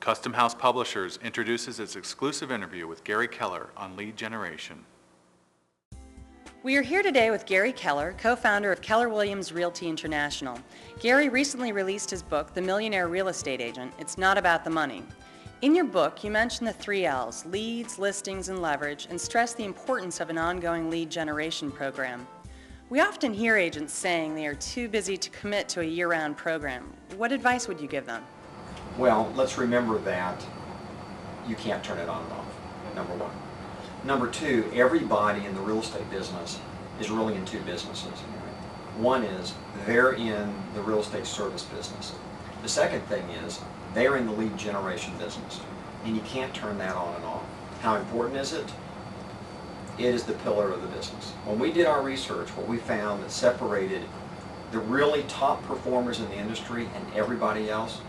Custom House Publishers introduces its exclusive interview with Gary Keller on lead generation. We are here today with Gary Keller, co-founder of Keller Williams Realty International. Gary recently released his book, The Millionaire Real Estate Agent, It's Not About the Money. In your book, you mention the 3 L's, leads, listings, and leverage, and stress the importance of an ongoing lead generation program. We often hear agents saying they are too busy to commit to a year-round program. What advice would you give them? Well, let's remember that you can't turn it on and off, number one. Number two, everybody in the real estate business is really in 2 businesses. One is they're in the real estate service business. The second thing is they're in the lead generation business, and you can't turn that on and off. How important is it? It is the pillar of the business. When we did our research, what we found that separated the really top performers in the industry and everybody else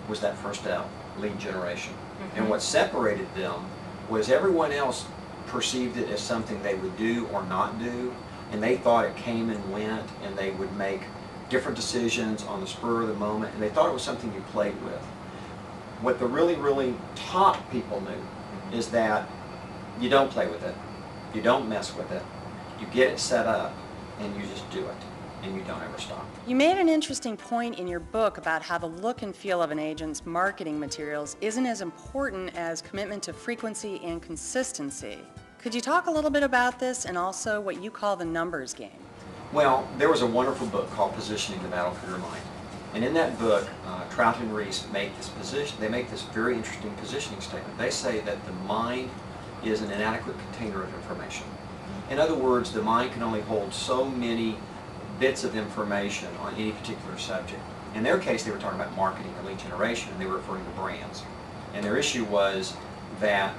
was that first L, lead generation. And what separated them was everyone else perceived it as something they would do or not do, and they thought it came and went, and they would make different decisions on the spur of the moment, and they thought it was something you played with. What the really top people knew is that you don't play with it, you don't mess with it, you get it set up, and you just do it, and you don't ever stop. You made an interesting point in your book about how the look and feel of an agent's marketing materials isn't as important as commitment to frequency and consistency. Could you talk a little bit about this and also what you call the numbers game? Well, there was a wonderful book called Positioning the Battle for Your Mind. And in that book, Trout and Reese make this very interesting positioning statement. They say that the mind is an inadequate container of information. In other words, the mind can only hold so many bits of information on any particular subject. In their case, they were talking about marketing and lead generation, and they were referring to brands. And their issue was that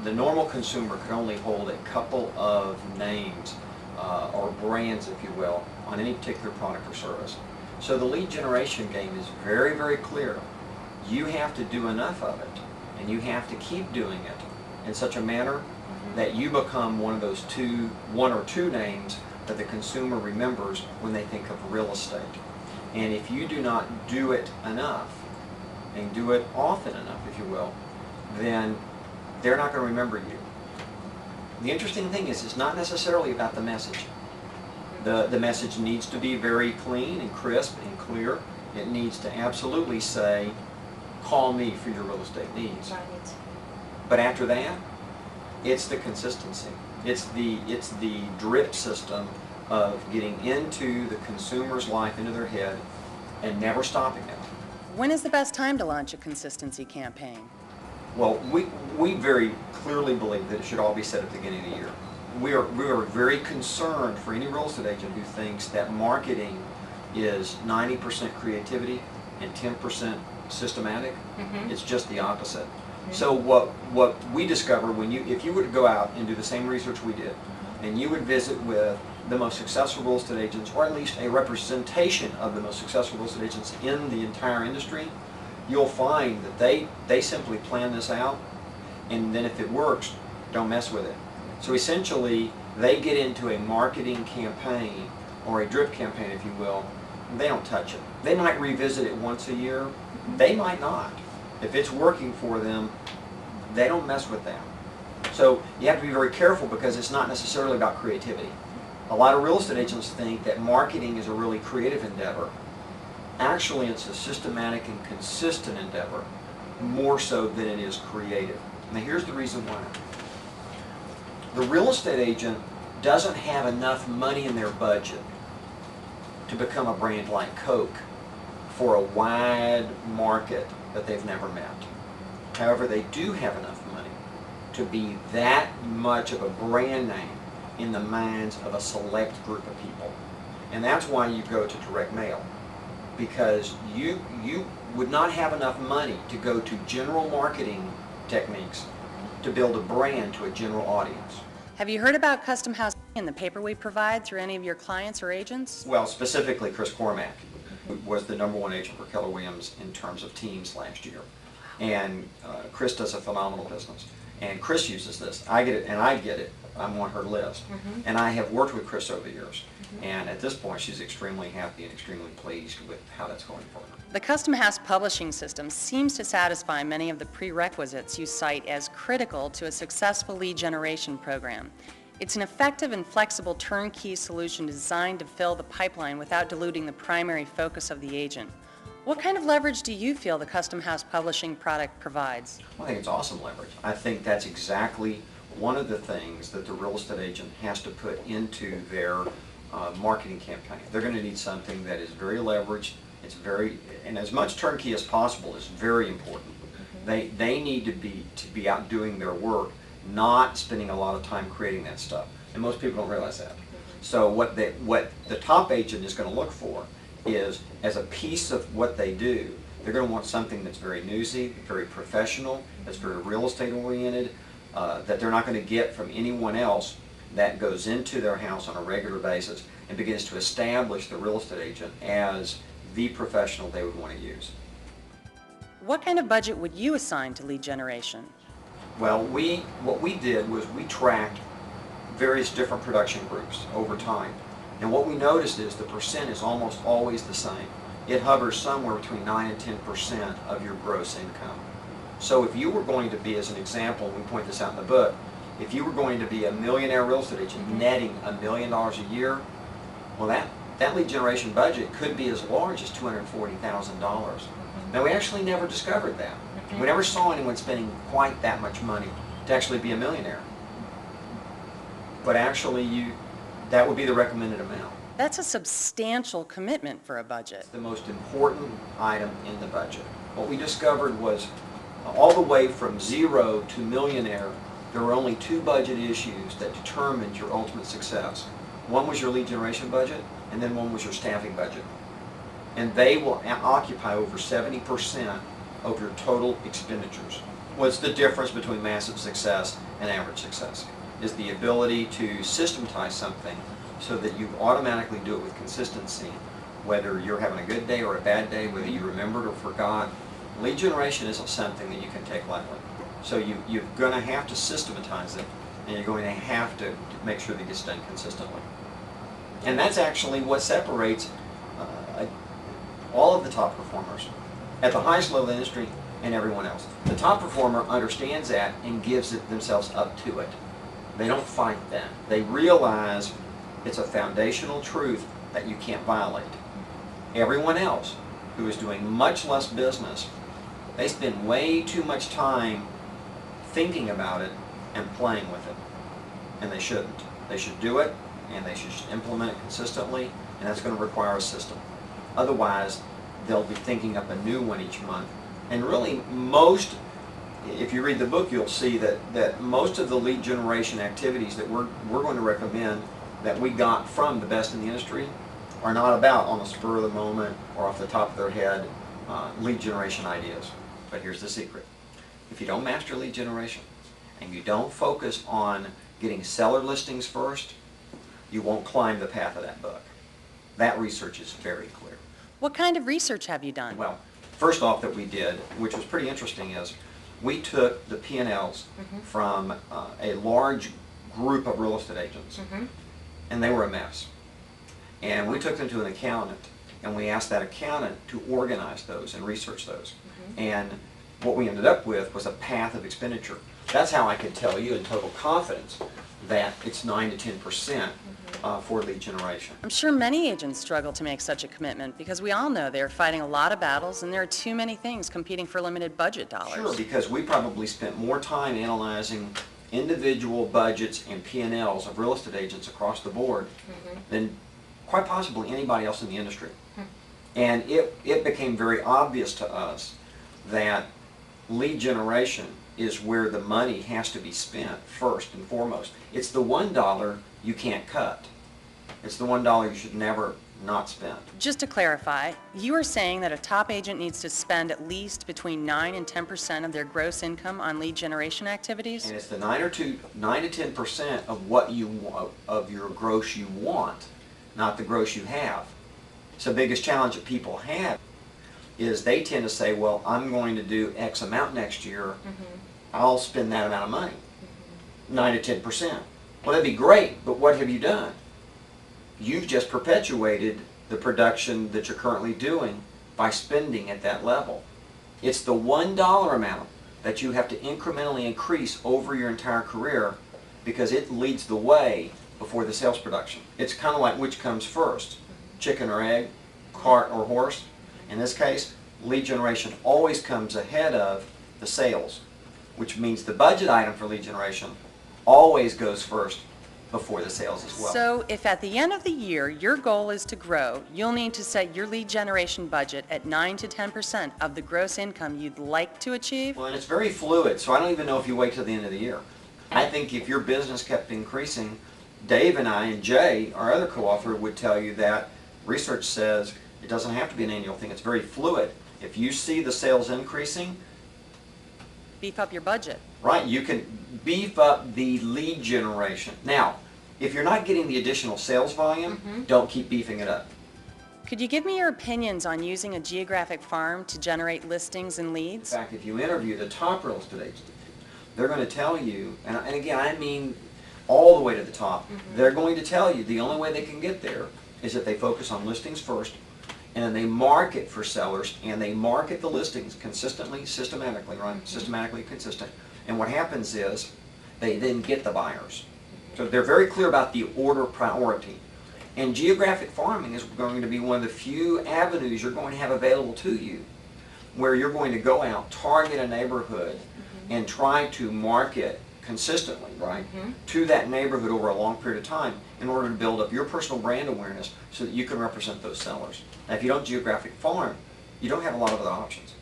the normal consumer could only hold a couple of names or brands, if you will, on any particular product or service. So the lead generation game is very clear. You have to do enough of it, and you have to keep doing it in such a manner that you become one of those one or two names that the consumer remembers when they think of real estate. And if you do not do it enough, and do it often enough, if you will, then they're not going to remember you. The interesting thing is, it's not necessarily about the message. The message needs to be very clean and crisp and clear. It needs to absolutely say, call me for your real estate needs. Right. But after that, it's the consistency. It's the drip system of getting into the consumer's life, into their head, and never stopping it. When is the best time to launch a consistency campaign? Well, we very clearly believe that it should all be set at the beginning of the year. We are very concerned for any real estate agent who thinks that marketing is 90% creativity and 10% systematic. It's just the opposite. So what we discover if you were to go out and do the same research we did, and you would visit with the most successful real estate agents, or at least a representation of the most successful real estate agents in the entire industry, you'll find that they simply plan this out, and then if it works, don't mess with it. So essentially, they get into a marketing campaign, or a drip campaign, if you will, and they don't touch it. They might revisit it once a year, they might not. If it's working for them, they don't mess with that. So you have to be very careful, because it's not necessarily about creativity. A lot of real estate agents think that marketing is a really creative endeavor. Actually, it's a systematic and consistent endeavor, more so than it is creative. Now here's the reason why. The real estate agent doesn't have enough money in their budget to become a brand like Coke for a wide market that they've never met. However, they do have enough money to be that much of a brand name in the minds of a select group of people. And that's why you go to direct mail, because you would not have enough money to go to general marketing techniques to build a brand to a general audience. Have you heard about Custom House and the paper we provide through any of your clients or agents? Well, specifically Chris Cormack was the #1 agent for Keller Williams in terms of teams last year. And Chris does a phenomenal business. And Chris uses this. I get it, and I get it I'm on her list. And I have worked with Chris over the years. And at this point, she's extremely happy and extremely pleased with how that's going for her. The Custom House publishing system seems to satisfy many of the prerequisites you cite as critical to a successful lead generation program. It's an effective and flexible turnkey solution designed to fill the pipeline without diluting the primary focus of the agent. What kind of leverage do you feel the Custom House publishing product provides? Well, I think it's awesome leverage. I think that's exactly one of the things that the real estate agent has to put into their marketing campaign. They're going to need something that is very leveraged. It's very, and as much turnkey as possible is very important. They need to be out doing their work, not spending a lot of time creating that stuff. And most people don't realize that. So what the top agent is going to look for is, as a piece of what they do, they're going to want something that's very newsy, very professional, that's very real estate oriented, that they're not going to get from anyone else, that goes into their house on a regular basis and begins to establish the real estate agent as the professional they would want to use. What kind of budget would you assign to lead generation? Well, what we did was we tracked various different production groups over time. And what we noticed is the percent is almost always the same. It hovers somewhere between 9 and 10% of your gross income. So if you were going to be, as an example, and we point this out in the book, if you were going to be a millionaire real estate agent netting $1 million a year, well, that lead generation budget could be as large as $240,000. Now, we actually never discovered that. We never saw anyone spending quite that much money to actually be a millionaire. But actually, that would be the recommended amount. That's a substantial commitment for a budget. It's the most important item in the budget. What we discovered was all the way from zero to millionaire, there were only 2 budget issues that determined your ultimate success. One was your lead generation budget, and then one was your staffing budget. And they will occupy over 70% of your total expenditures. What's the difference between massive success and average success? Is the ability to systematize something so that you automatically do it with consistency, whether you're having a good day or a bad day, whether you remembered or forgot. Lead generation isn't something that you can take lightly. So you're going to have to systematize it, and you're going to have to make sure that it gets done consistently. And that's actually what separates all of the top performers at the highest level of the industry and everyone else. The top performer understands that and gives themselves up to it. They don't fight that. They realize it's a foundational truth that you can't violate. Everyone else who is doing much less business, they spend way too much time thinking about it and playing with it. And they shouldn't. They should do it, and they should implement it consistently, and that's going to require a system. Otherwise, they'll be thinking up a new one each month. And really, if you read the book, you'll see that most of the lead generation activities that we're going to recommend that we got from the best in the industry are not about, on the spur of the moment or off the top of their head, lead generation ideas. But here's the secret. If you don't master lead generation and you don't focus on getting seller listings first, you won't climb the path of that book. That research is very clear. What kind of research have you done? Well, first off that we did, which was pretty interesting, is we took the P&Ls from a large group of real estate agents, and they were a mess. And we took them to an accountant, and we asked that accountant to organize those and research those. And what we ended up with was a path of expenditure. That's how I can tell you in total confidence that it's 9 to 10% for lead generation. I'm sure many agents struggle to make such a commitment because we all know they're fighting a lot of battles and there are too many things competing for limited budget dollars. Sure, because we probably spent more time analyzing individual budgets and P&Ls of real estate agents across the board than quite possibly anybody else in the industry. And it became very obvious to us that lead generation is where the money has to be spent first and foremost. It's the $1 you can't cut. It's the $1 you should never not spend. Just to clarify, you are saying that a top agent needs to spend at least between 9 and 10% of their gross income on lead generation activities? And it's the 9 to 10% of what of your gross you want, not the gross you have. So the biggest challenge that people have is they tend to say, well, I'm going to do X amount next year. I'll spend that amount of money, 9 to 10%. Well, that'd be great, but what have you done? You've just perpetuated the production that you're currently doing by spending at that level. It's the $1 amount that you have to incrementally increase over your entire career because it leads the way before the sales production. It's kind of like which comes first, chicken or egg, cart or horse. In this case, lead generation always comes ahead of the sales, which means the budget item for lead generation always goes first before the sales as well. So if at the end of the year your goal is to grow, you'll need to set your lead generation budget at 9 to 10% of the gross income you'd like to achieve? Well, and it's very fluid, so I don't even know if you wait till the end of the year. I think if your business kept increasing, Dave and I and Jay, our other co-author, would tell you that research says it doesn't have to be an annual thing. It's very fluid. If you see the sales increasing, Beef up your budget. right, you can beef up the lead generation. Now, if you're not getting the additional sales volume, don't keep beefing it up. Could you give me your opinions on using a geographic farm to generate listings and In leads? fact, if you interview the top real estate agents, they're going to tell you, and again, I mean all the way to the top, they're going to tell you the only way they can get there is if they focus on listings first, and then they market for sellers, and they market the listings consistently, systematically, right? Systematically consistent. And what happens is they then get the buyers. So they're very clear about the order priority. And geographic farming is going to be one of the few avenues you're going to have available to you where you're going to go out, target a neighborhood, and try to market consistently, right, to that neighborhood over a long period of time in order to build up your personal brand awareness so that you can represent those sellers. Now, if you don't geographic farm, you don't have a lot of other options.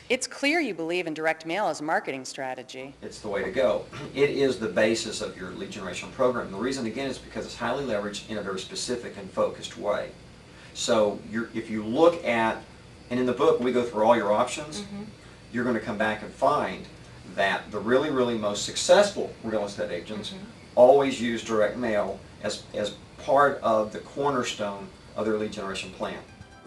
It's clear you believe in direct mail as a marketing strategy. It's the way to go. It is the basis of your lead generation program. The reason, again, is because it's highly leveraged in a very specific and focused way. So if you look at, and in the book we go through all your options, you're going to come back and find that the really, really most successful real estate agents always use direct mail as part of the cornerstone of their lead generation plan.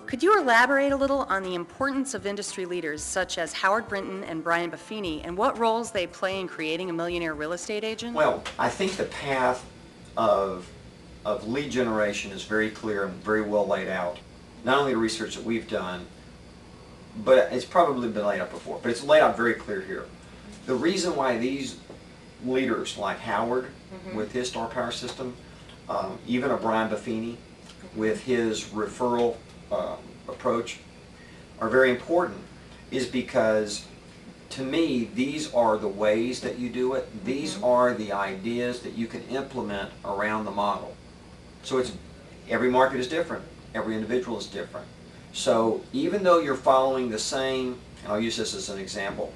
Could you elaborate a little on the importance of industry leaders such as Howard Brinton and Brian Buffini and what roles they play in creating a millionaire real estate agent? Well, I think the path of lead generation is very clear and very well laid out. Not only the research that we've done, but it's probably been laid out before, but it's laid out very clear here. The reason why these leaders like Howard with his star power system, even a Brian Buffini with his referral approach are very important is because to me these are the ways that you do it. These are the ideas that you can implement around the model. So it's every market is different, every individual is different. So even though you're following the same, and I'll use this as an example,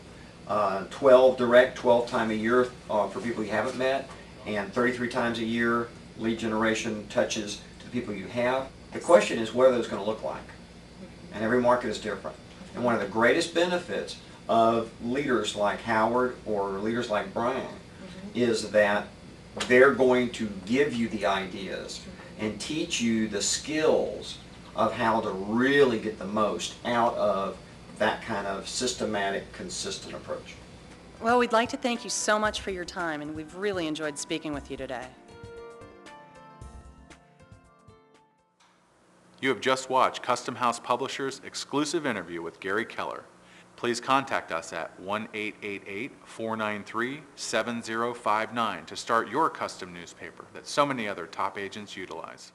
12 direct, 12 times a year for people you haven't met, and 33 times a year lead generation touches to the people you have. The question is, what are those going to look like? And every market is different. And one of the greatest benefits of leaders like Howard or leaders like Brian is that they're going to give you the ideas and teach you the skills of how to really get the most out of that kind of systematic, consistent approach. Well, we'd like to thank you so much for your time, and we've really enjoyed speaking with you today. You have just watched Custom House Publishers' exclusive interview with Gary Keller. Please contact us at 1-888-493-7059 to start your custom newspaper that so many other top agents utilize.